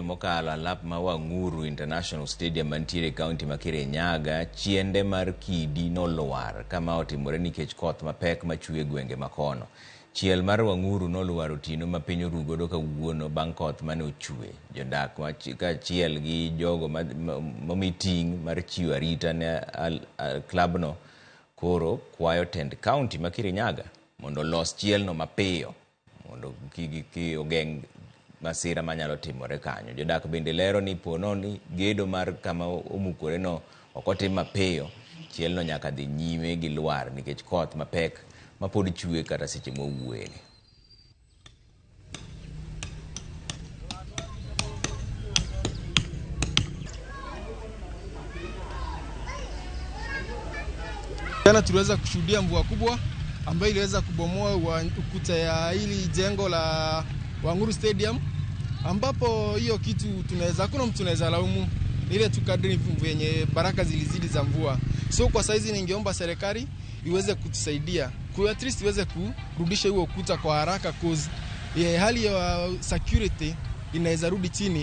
Mokalo alap ma Wanguru International Stadium mantiere kaunti ma Kirinyaga, chiende mar kidi noluar kama otimore nikech koth mapek machue gwenge makono. Chiel mar Wanguru noluar otieno ma piny orugodo kawuono bang' koth mane ochue. Jodak ka chiel gi jogo momiting mar chiwo arita ne klabno koro kwayo tend kaunti ma Kirinyaga mondo los chielno mapiyo mondo ki ogeng' masira manyalo timore kanyo. Jodak bende lero ni pono ni gedo mar kama omukore no okotim mapiyo, chielno nyaka dhi nyime gi luar nikech koth mapek mapod chue kata seche mowuoye. Jana tuliweza kushuhudia mvua kubwa ambayo iliweza kubomoa ukuta ya hili jengo la Wanguru Stadium, ambapo hiyo kitu hakuna mtu tunaweza laumu, ile tu kadri yenye baraka zilizidi za mvua. So kwa saizi ningeomba serikali iweze kutusaidia kwa at least iweze kurudisha huo ukuta kwa haraka, cause hali ya security inaweza rudi chini.